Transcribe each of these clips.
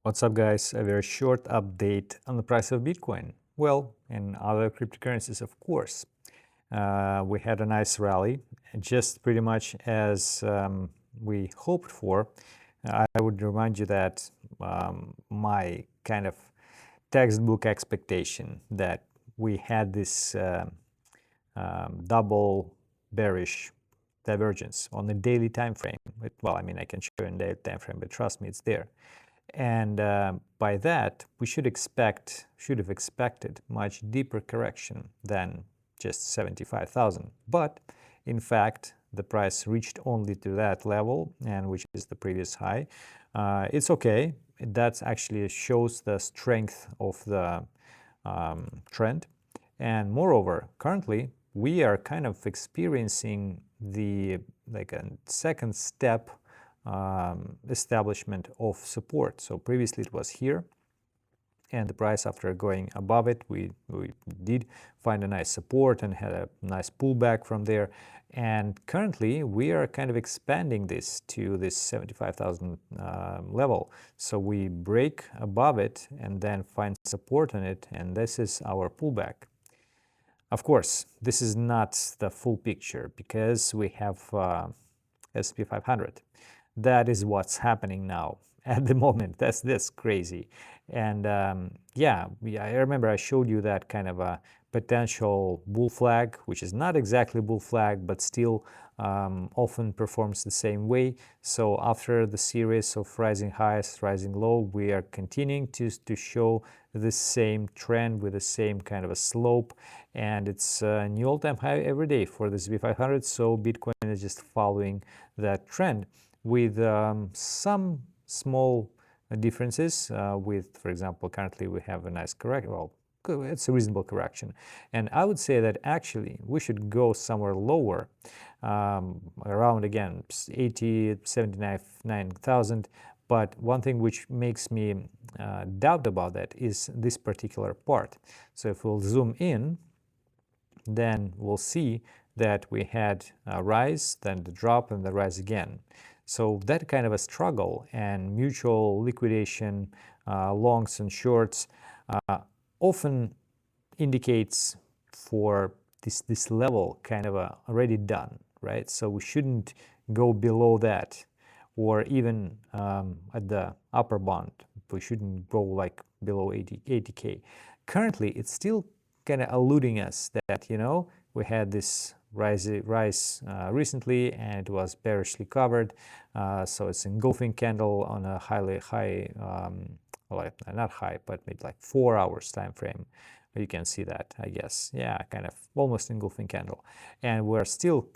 What's up, guys? A very short update on the price of Bitcoin. Well, and other cryptocurrencies, of course. We had a nice rally, just pretty much as we hoped for. I would remind you that my kind of textbook expectation that we had this double bearish divergence on the daily time frame. Well, I mean, I can show you in daily time frame, but trust me, it's there. And by that, we should have expected much deeper correction than just 75,000. But in fact, the price reached only to that level, and which is the previous high. It's okay. That actually shows the strength of the trend. And moreover, currently, we are kind of experiencing the a second step establishment of support. So previously it was here, and the price, after going above it, we did find a nice support and had a nice pullback from there. And currently we are kind of expanding this to this 75,000 level. So we break above it and then find support on it, and this is our pullback. Of course, this is not the full picture because we have S&P 500. That is what's happening now at the moment. That's crazy. And yeah, I remember I showed you that kind of a potential bull flag, which is not exactly bull flag, but still often performs the same way. So after the series of rising highs, rising low, we are continuing to show the same trend with the same kind of a slope, and it's a new all-time high every day for the S&P 500. So Bitcoin is just following that trend, with some small differences with, for example, currently we have a nice correction. Well, it's a reasonable correction. And I would say that actually we should go somewhere lower, around, again, 80, 79,000. But one thing which makes me doubt about that is this particular part. So if we'll zoom in, then we'll see that we had a rise, then the drop, and the rise again. So that kind of a struggle and mutual liquidation, longs and shorts, often indicates for this level kind of already done, right? So we shouldn't go below that, or even at the upper bound. We shouldn't go like below 80K. Currently, it's still kind of eluding us that, we had this rise recently, and it was bearishly covered. So it's engulfing candle on a highly high, well, not high, but maybe like 4 hours time frame. You can see that, I guess. Yeah, kind of almost engulfing candle. And we're still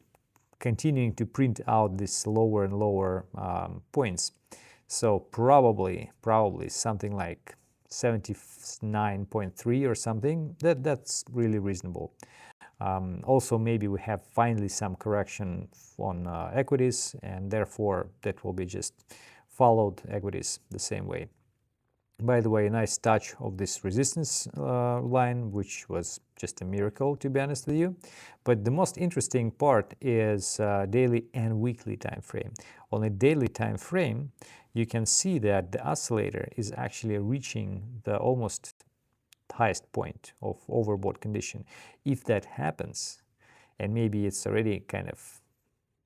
continuing to print out these lower and lower points. So probably something like 79.3 or something. That's really reasonable. Also, maybe we have finally some correction on equities, and therefore that will be just followed equities the same way. By the way, a nice touch of this resistance line, which was just a miracle, to be honest with you. But the most interesting part is daily and weekly time frame. On a daily time frame, you can see that the oscillator is actually reaching the almost highest point of overbought condition. If that happens, and maybe it's already kind of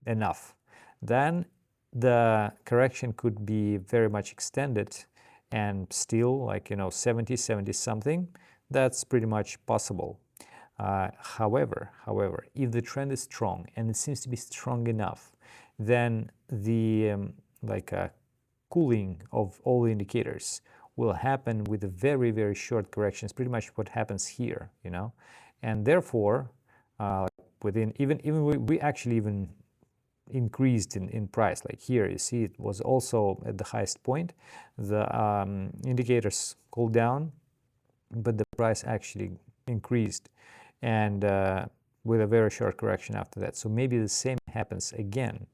enough, then the correction could be very much extended, and still, like, 70 something, that's pretty much possible. However, if the trend is strong, and it seems to be strong enough, then the cooling of all the indicators will happen with a very, very short corrections, pretty much what happens here, and therefore within we actually even increased in price. Like here, you see it was also at the highest point. The indicators cooled down, but the price actually increased, and with a very short correction after that. So maybe the same happens again.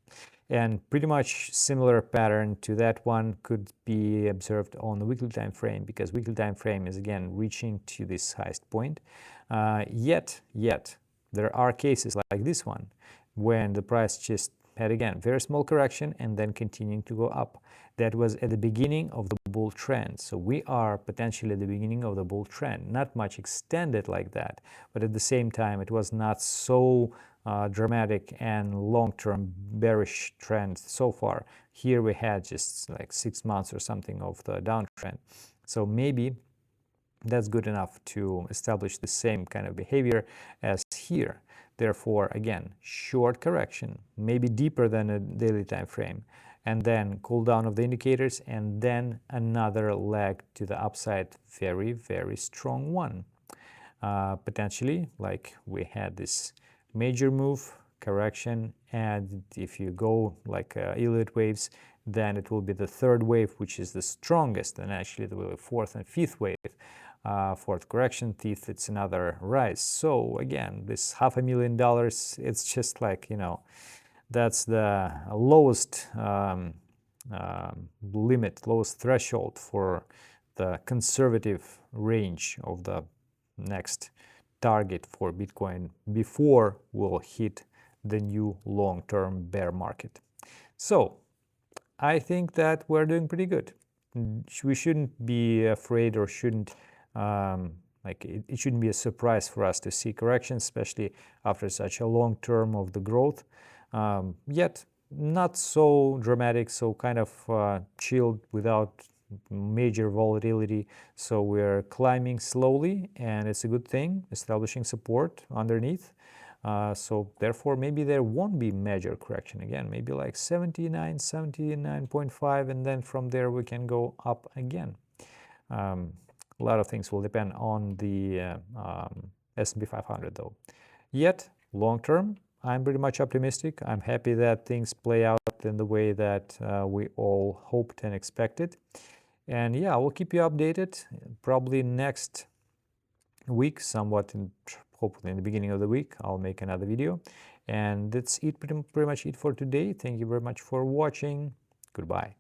And pretty much similar pattern to that one could be observed on the weekly time frame, because weekly time frame is again reaching to this highest point. Yet there are cases like this one when the price just had again very small correction and then continuing to go up. That was at the beginning of the bull trend. So we are potentially at the beginning of the bull trend. Not much extended like that, but at the same time, it was not so dramatic and long-term bearish trend so far. Here we had just like 6 months or something of the downtrend. So maybe that's good enough to establish the same kind of behavior as here. Therefore, again, short correction, maybe deeper than a daily time frame, and then cool down of the indicators, and then another leg to the upside, very, very strong one. Potentially, like we had this major move, correction, and if you go like elliott waves, then it will be the third wave, which is the strongest, and actually there will be fourth and fifth wave. Fourth correction, fifth, it's another rise. So again, this $500,000, it's just like, you know, that's the lowest limit, lowest threshold for the conservative range of the next target for Bitcoin before we'll hit the new long-term bear market. So I think that we're doing pretty good. We shouldn't be afraid, or shouldn't it shouldn't be a surprise for us to see corrections, especially after such a long term of the growth. Yet not so dramatic, so kind of chilled without major volatility. So we're climbing slowly, and it's a good thing, establishing support underneath. So therefore, maybe there won't be major correction again, maybe like 79, 79.5, and then from there we can go up again. A lot of things will depend on the S&P 500 though. Yet, long term, I'm pretty much optimistic. I'm happy that things play out in the way that we all hoped and expected. And yeah, I will keep you updated. Probably next week, hopefully in the beginning of the week, I'll make another video. And that's it, pretty much it for today. Thank you very much for watching. Goodbye.